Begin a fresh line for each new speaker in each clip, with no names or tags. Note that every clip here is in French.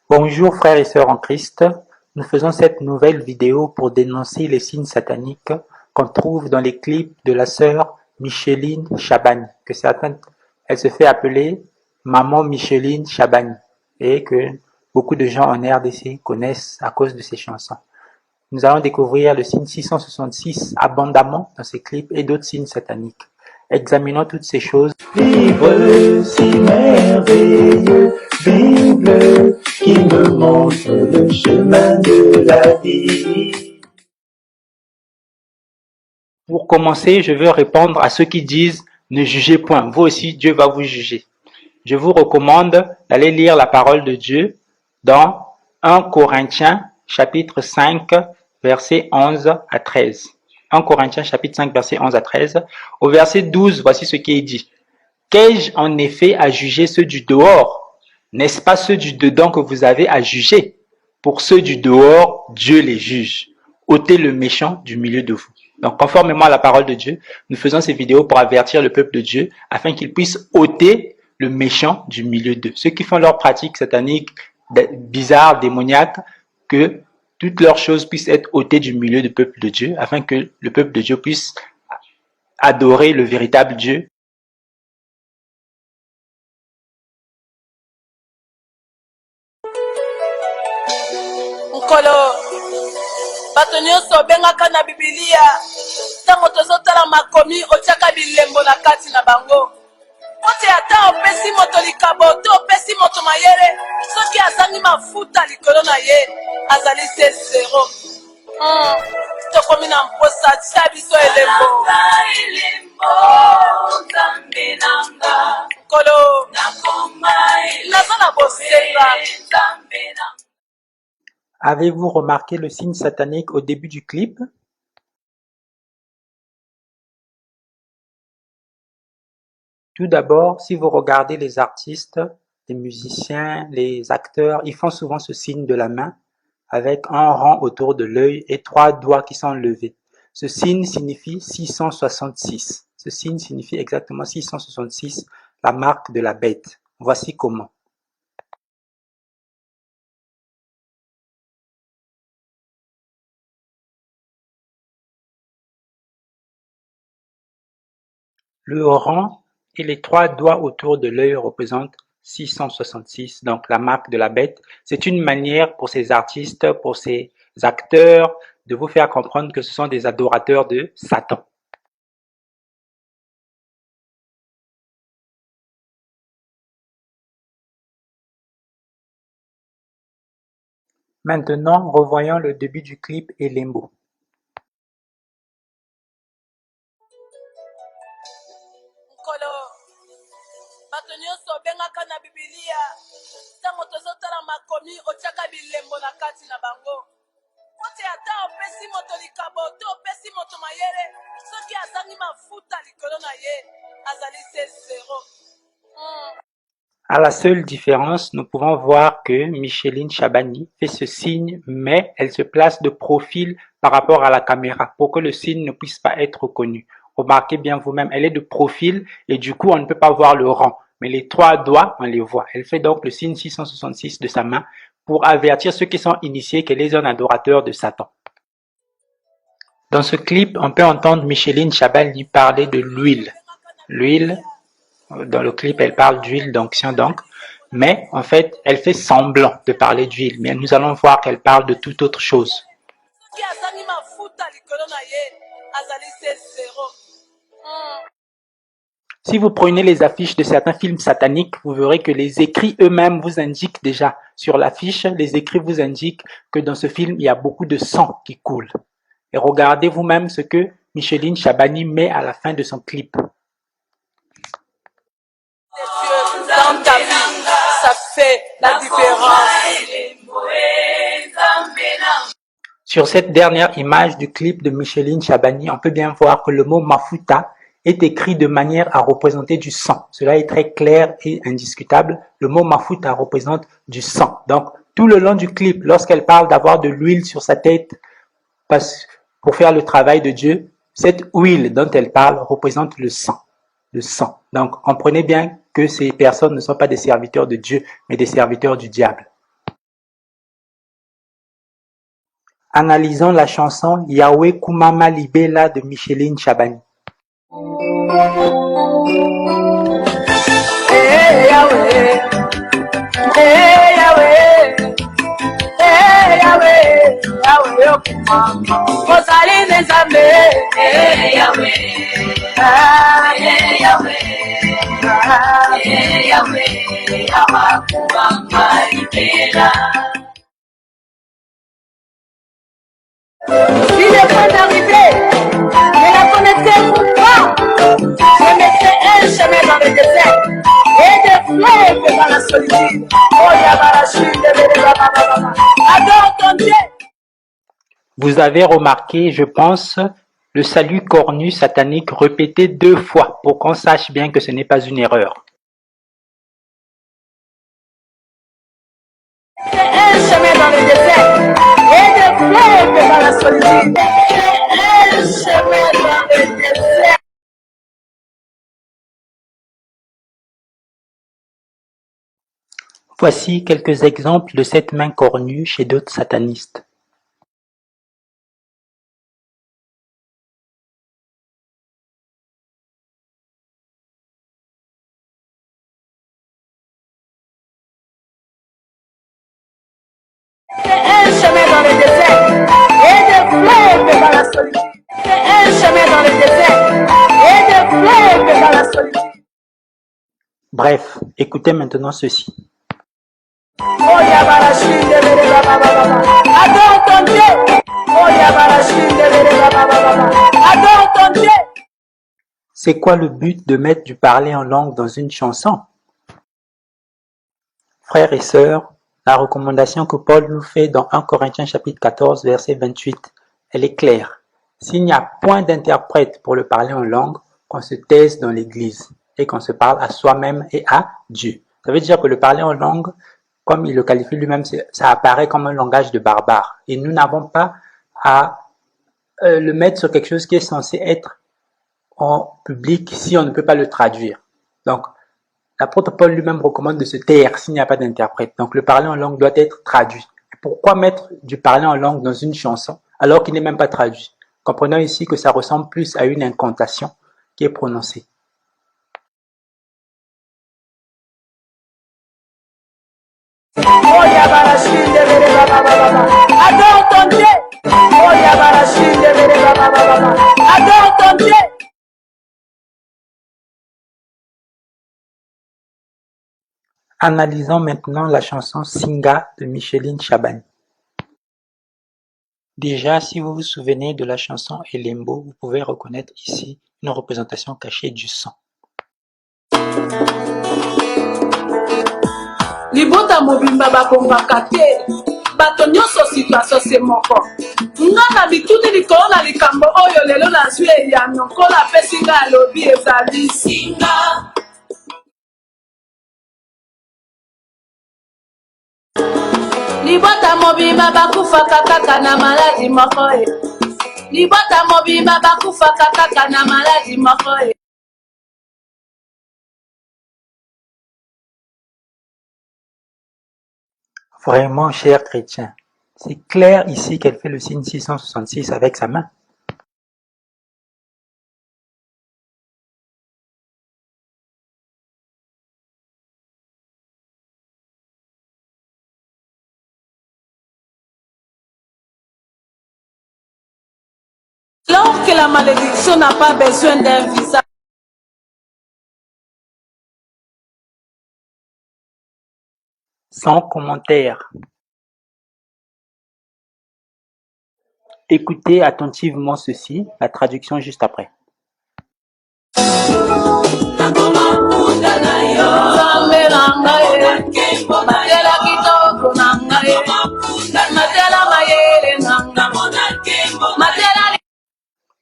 Bonjour frères et sœurs en Christ, nous faisons cette nouvelle vidéo pour dénoncer les signes sataniques qu'on trouve dans les clips de la sœur Micheline Chabani, que certains, elle se fait appeler Maman Micheline Chabani, et que beaucoup de gens en RDC connaissent à cause de ses chansons. Nous allons découvrir le signe 666 abondamment dans ces clips et d'autres signes sataniques. Examinons toutes ces choses.
Livre si merveilleux, Bible qui me montre le chemin de la vie.
Pour commencer, je veux répondre à ceux qui disent « Ne jugez point, vous aussi Dieu va vous juger ». Je vous recommande d'aller lire la parole de Dieu dans 1 Corinthiens chapitre 5 versets 11 à 13. 1 Corinthiens chapitre 5 versets 11 à 13. Au verset 12, voici ce qui est dit. « Qu'ai-je en effet à juger ceux du dehors? N'est-ce pas ceux du dedans que vous avez à juger? Pour ceux du dehors, Dieu les juge. Ôtez le méchant du milieu de vous. » Donc, conformément à la parole de Dieu, nous faisons ces vidéos pour avertir le peuple de Dieu afin qu'ils puissent ôter le méchant du milieu d'eux. Ceux qui font leurs pratiques sataniques, bizarres, démoniaques, que toutes leurs choses puissent être ôtées du milieu du peuple de Dieu afin que le peuple de Dieu puisse adorer le véritable Dieu.
Nkolo bato nyonso obengaka na bibilia ntango tozotala makomi otiaka bilembo na kati na bango oti ata opesi moto likabo to opesi moto mayele soki azangi mafuta likolo na ye azali se zero. Tokomi na mposa tia biso elembo nkolo naza na bosenga.
Avez-vous remarqué le signe satanique au début du clip? Tout d'abord, si vous regardez les artistes, les musiciens, les acteurs, ils font souvent ce signe de la main avec un rang autour de l'œil et 3 doigts qui sont levés. Ce signe signifie 666. Ce signe signifie exactement 666, la marque de la bête. Voici comment. Le rang et les 3 doigts autour de l'œil représentent 666, donc la marque de la bête. C'est une manière pour ces artistes, pour ces acteurs, de vous faire comprendre que ce sont des adorateurs de Satan. Maintenant, revoyons le début du clip et Limbo.
Nkolo bato nyonso obengaka na bibilia ntango tozotala makomi otiaka bilembo na kati na bango oti ata opesi moto likabo to opesi moto mayele soki azangi mafuta likolo na ye azali se zero.
À la seule différence, nous pouvons voir que Micheline Chabani fait ce signe, mais elle se place de profil par rapport à la caméra pour que le signe ne puisse pas être reconnu. Remarquez bien vous-même, elle est de profil et du coup, on ne peut pas voir le rang. Mais les 3 doigts, on les voit. Elle fait donc le signe 666 de sa main pour avertir ceux qui sont initiés qu'elle est un adorateur de Satan. Dans ce clip, on peut entendre Micheline Chabani parler de l'huile. L'huile, dans le clip, elle parle d'huile d'onction donc, mais en fait, elle fait semblant de parler d'huile, mais nous allons voir qu'elle parle de toute autre chose. Si vous prenez les affiches de certains films sataniques, vous verrez que les écrits eux-mêmes vous indiquent déjà. Sur l'affiche, les écrits vous indiquent que dans ce film, il y a beaucoup de sang qui coule. Et regardez vous-même ce que Micheline Chabani met à la fin de son clip.
Dans ta vie, ça fait la différence.
Sur cette dernière image du clip de Micheline Chabani, on peut bien voir que le mot mafuta est écrit de manière à représenter du sang. Cela est très clair et indiscutable. Le mot mafuta représente du sang. Donc, tout le long du clip, lorsqu'elle parle d'avoir de l'huile sur sa tête pour faire le travail de Dieu, cette huile dont elle parle représente le sang. Le sang. Donc, comprenez bien que ces personnes ne sont pas des serviteurs de Dieu, mais des serviteurs du diable. Analysons la chanson Yahweh Kumama Libela de Micheline Chabani.
Hey Yahweh, hey Yahweh, hey Yahweh, Yahweh okumama. Ozali nzambe, hey Yahweh, hey Yahweh, hey Yahweh, awakumama libela. Il est prêt d'arriver, mais la connaissez-vous pas? Je mettrai un chemin dans le désert et des fleuves dans la solitude. Oh, Yabarachide, adore ton Dieu.
Vous avez remarqué, je pense, le salut cornu satanique répété 2 fois pour qu'on sache bien que ce n'est pas une erreur.
C'est un chemin dans le désert et des fleuves dans la solitude. C'est un chemin dans le désert.
Voici quelques exemples de cette main cornue chez d'autres satanistes.
C'est un chemin dans le désert et des fleuves dans la solitude. C'est un chemin dans le désert et des fleuves dans la solitude.
Bref, écoutez maintenant ceci.
Oh Yabarachide, adore ton Dieu. Oh Yabarachide, adore ton Dieu.
C'est quoi le but de mettre du parler en langue dans une chanson? Frères et sœurs, la recommandation que Paul nous fait dans 1 Corinthiens chapitre 14 verset 28, elle est claire. S'il n'y a point d'interprète pour le parler en langue, qu'on se taise dans l'église et qu'on se parle à soi-même et à Dieu. Ça veut dire que le parler en langue, comme il le qualifie lui-même, ça apparaît comme un langage de barbare. Et nous n'avons pas à le mettre sur quelque chose qui est censé être en public si on ne peut pas le traduire. Donc, l'apôtre Paul lui-même recommande de se taire s'il n'y a pas d'interprète. Donc, le parler en langue doit être traduit. Pourquoi mettre du parler en langue dans une chanson alors qu'il n'est même pas traduit? Comprenons ici que ça ressemble plus à une incantation qui est prononcée.
Oh Yabarachide, adore ton Dieu. Oh Yabarachide, adore ton Dieu.
Analysons maintenant la chanson Singa de Micheline Chabani. Déjà, si vous vous souvenez de la chanson Elembo, vous pouvez reconnaître ici une représentation cachée du sang.
Libota mobimba bakombaka te bato nyonso situation se moko nga na bituni likolo na likambo oyo lelo nazwi eyano nkolo apesi nga alobi ezali singa libota mobimba bakufaka kaka na maladi moko e libota mobimba bakufaka kaka na maladi moko e.
Vraiment, chers chrétiens, c'est clair ici qu'elle fait le signe 666 avec sa main.
Alors que la malédiction n'a pas besoin d'un visage.
Sans commentaire. Écoutez attentivement ceci, la traduction juste après.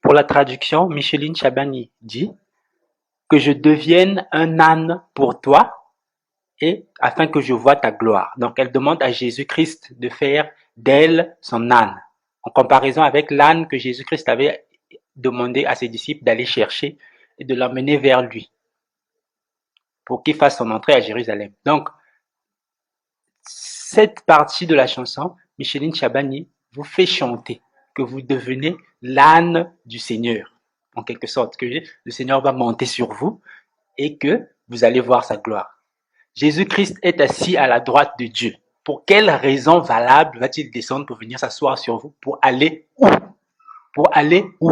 Pour la traduction, Micheline Chabani dit que je devienne un âne pour toi et afin que je voie ta gloire. Donc elle demande à Jésus-Christ de faire d'elle son âne, en comparaison avec l'âne que Jésus-Christ avait demandé à ses disciples d'aller chercher et de l'emmener vers lui pour qu'il fasse son entrée à Jérusalem. Donc, cette partie de la chanson, Micheline Chabani vous fait chanter, que vous devenez l'âne du Seigneur, en quelque sorte, que le Seigneur va monter sur vous et que vous allez voir sa gloire. Jésus-Christ est assis à la droite de Dieu. Pour quelle raison valable va-t-il descendre pour venir s'asseoir sur vous? Pour aller où? Pour aller où?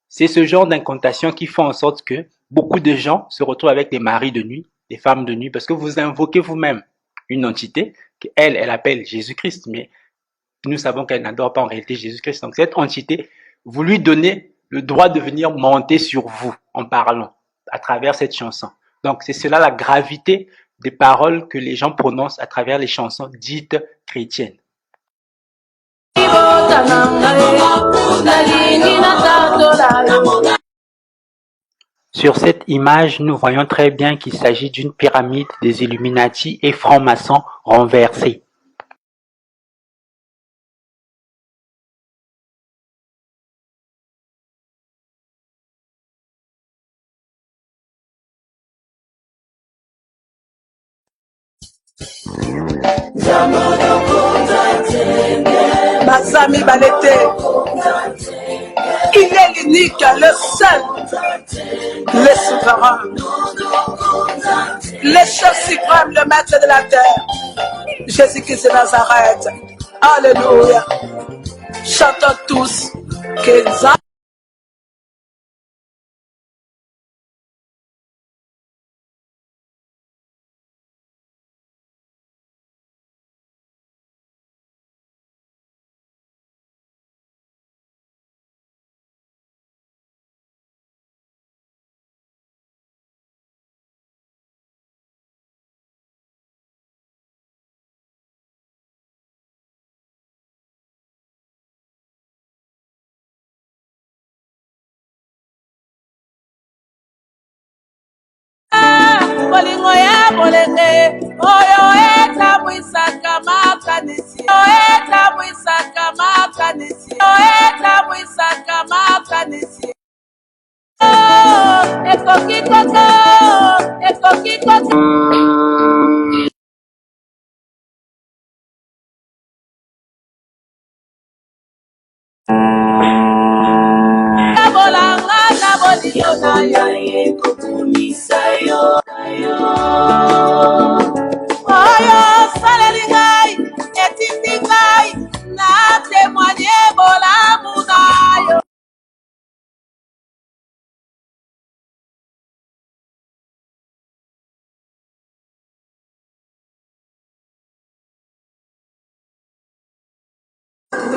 C'est ce genre d'incantation qui font en sorte que beaucoup de gens se retrouvent avec des maris de nuit, des femmes de nuit, parce que vous invoquez vous-même une entité qu'elle, elle appelle Jésus-Christ, mais nous savons qu'elle n'adore pas en réalité Jésus-Christ. Donc cette entité, vous lui donnez le droit de venir monter sur vous en parlant à travers cette chanson. Donc c'est cela la gravité des paroles que les gens prononcent à travers les chansons dites chrétiennes. Sur cette image, nous voyons très bien qu'il s'agit d'une pyramide des Illuminati et francs-maçons renversés.
Basami Balete, il est l'unique, le seul, le souverain, le chef suprême, le maître de la terre, Jésus-Christ de Nazareth. Alléluia. Chantons tous que bolingo ya bolenge oyo etabwisaka makanisi oyo etabwisaka makanisi oyo etabwisaka makanisi ekoki koko bolanga na bolingo na yo ekokumisa yo oyo saleli ngai etindi ngai na témoigne bolamu na yo.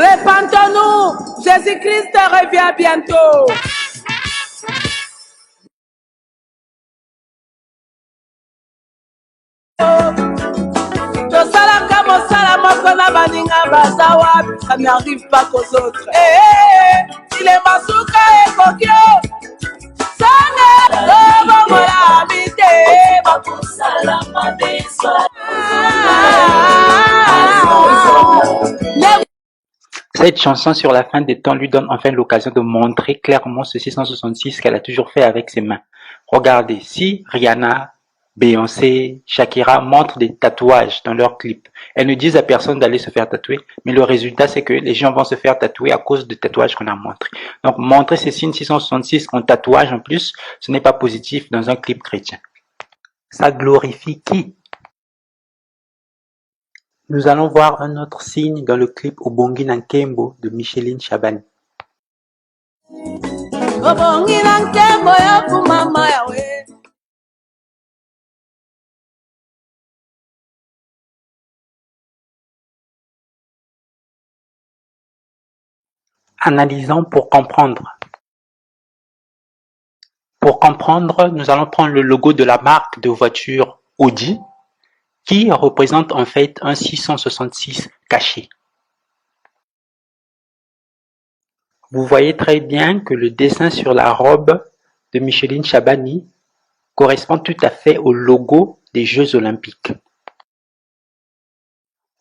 Repentons-nous, Jésus-Christ revient bientôt. Tosalaka mosala moko na baninga baza wapi, ça n'arrive pas qu'aux autres. Il est masuka ekoki sange tobongola mite bakosala mabeso.
Cette chanson sur la fin des temps lui donne enfin l'occasion de montrer clairement ce 666 qu'elle a toujours fait avec ses mains. Regardez, si Rihanna, Beyoncé, Shakira montrent des tatouages dans leurs clips, elles ne disent à personne d'aller se faire tatouer, mais le résultat c'est que les gens vont se faire tatouer à cause des tatouages qu'on a montrés. Donc montrer ces signes 666 en tatouage en plus, ce n'est pas positif dans un clip chrétien. Ça glorifie qui? Nous allons voir un autre signe dans le clip Obongi Nankembo de Micheline Chabani. Analysons pour comprendre. Pour comprendre, nous allons prendre le logo de la marque de voiture Audi, qui représente en fait un 666 caché. Vous voyez très bien que le dessin sur la robe de Micheline Chabani correspond tout à fait au logo des Jeux Olympiques.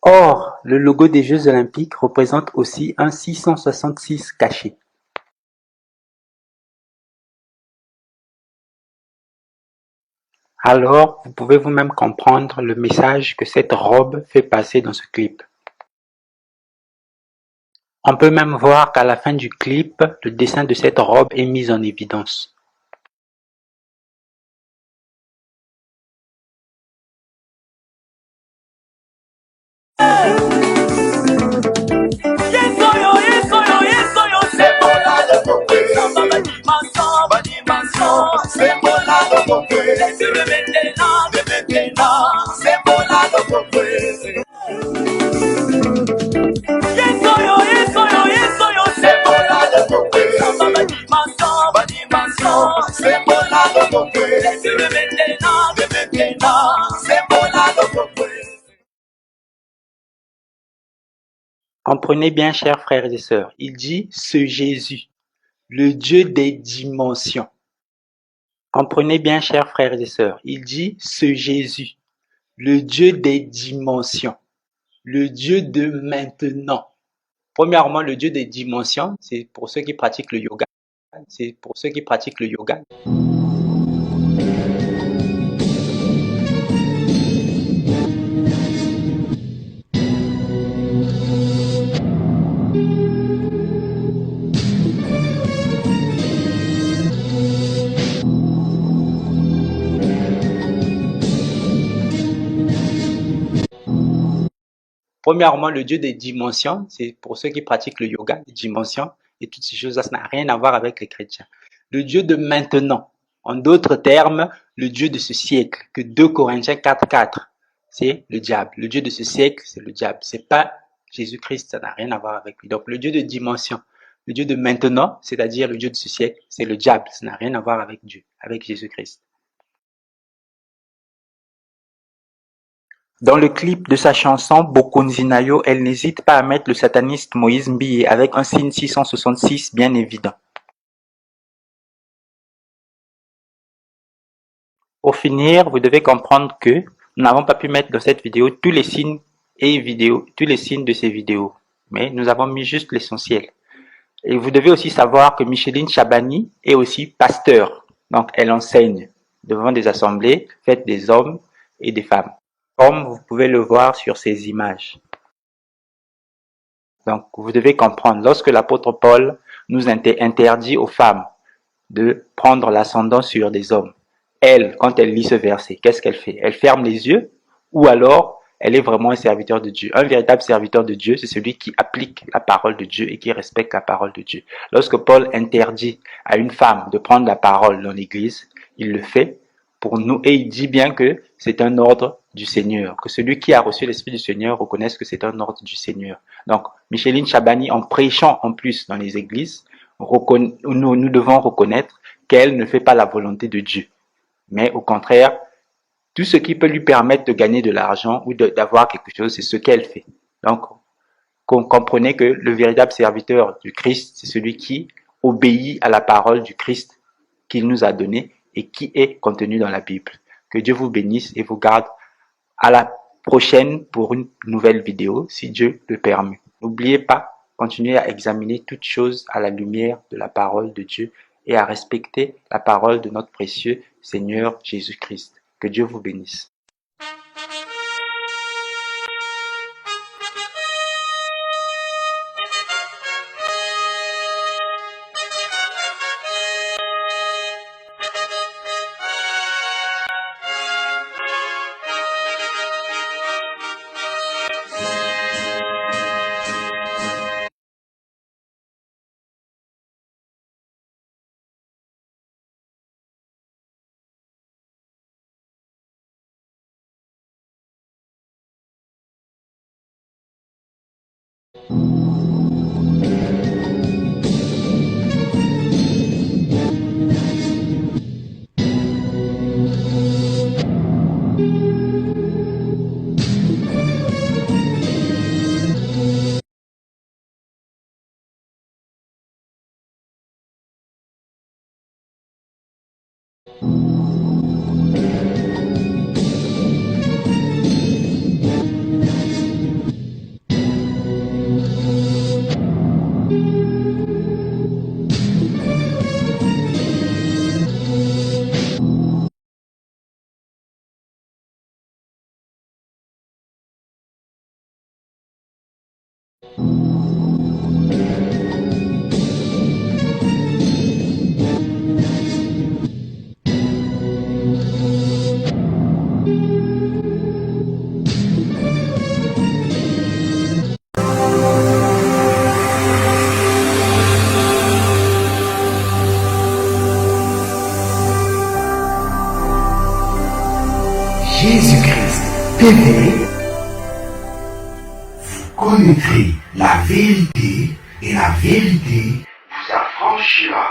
Or, le logo des Jeux Olympiques représente aussi un 666 caché. Alors, vous pouvez vous-même comprendre le message que cette robe fait passer dans ce clip. On peut même voir qu'à la fin du clip, le dessin de cette robe est mis en évidence. Comprenez bien, chers frères et sœurs, il dit ce Jésus, le Dieu des dimensions. Comprenez bien, chers frères et sœurs, il dit ce Jésus, le Dieu des dimensions, le Dieu de maintenant. Premièrement, le Dieu des dimensions, c'est pour ceux qui pratiquent le yoga. C'est pour ceux qui pratiquent le yoga. Premièrement, le Dieu des dimensions, c'est pour ceux qui pratiquent le yoga, les dimensions et toutes ces choses-là, ça n'a rien à voir avec les chrétiens. Le Dieu de maintenant, en d'autres termes, le Dieu de ce siècle, que 2 Corinthiens 4:4, c'est le diable. Le Dieu de ce siècle, c'est le diable. C'est pas Jésus-Christ, ça n'a rien à voir avec lui. Donc, le Dieu de dimension, le Dieu de maintenant, c'est-à-dire le Dieu de ce siècle, c'est le diable. Ça n'a rien à voir avec Dieu, avec Jésus-Christ. Dans le clip de sa chanson Bokonzinayo, elle n'hésite pas à mettre le sataniste Moïse Mbiye avec un signe 666 bien évident. Pour finir, vous devez comprendre que nous n'avons pas pu mettre dans cette vidéo tous les signes tous les signes de ces vidéos, mais nous avons mis juste l'essentiel. Et vous devez aussi savoir que Micheline Chabani est aussi pasteur, donc elle enseigne devant des assemblées faites des hommes et des femmes, comme vous pouvez le voir sur ces images. Donc, vous devez comprendre, lorsque l'apôtre Paul nous interdit aux femmes de prendre l'ascendant sur des hommes, elle, quand elle lit ce verset, qu'est-ce qu'elle fait? Elle ferme les yeux ou alors elle est vraiment un serviteur de Dieu. Un véritable serviteur de Dieu, c'est celui qui applique la parole de Dieu et qui respecte la parole de Dieu. Lorsque Paul interdit à une femme de prendre la parole dans l'église, il le fait pour nous et il dit bien que c'est un ordre du Seigneur, que celui qui a reçu l'Esprit du Seigneur reconnaisse que c'est un ordre du Seigneur. Donc, Micheline Chabani, en prêchant en plus dans les églises, nous devons reconnaître qu'elle ne fait pas la volonté de Dieu, mais au contraire, tout ce qui peut lui permettre de gagner de l'argent ou d'avoir quelque chose, c'est ce qu'elle fait. Donc, comprenez que le véritable serviteur du Christ, c'est celui qui obéit à la parole du Christ qu'il nous a donnée et qui est contenu dans la Bible. Que Dieu vous bénisse et vous garde. À la prochaine pour une nouvelle vidéo, si Dieu le permet. N'oubliez pas, continuez à examiner toutes choses à la lumière de la parole de Dieu et à respecter la parole de notre précieux Seigneur Jésus-Christ. Que Dieu vous bénisse.
Jésus-Christ TV. Vous connaîtrez la vérité et la vérité vous affranchira.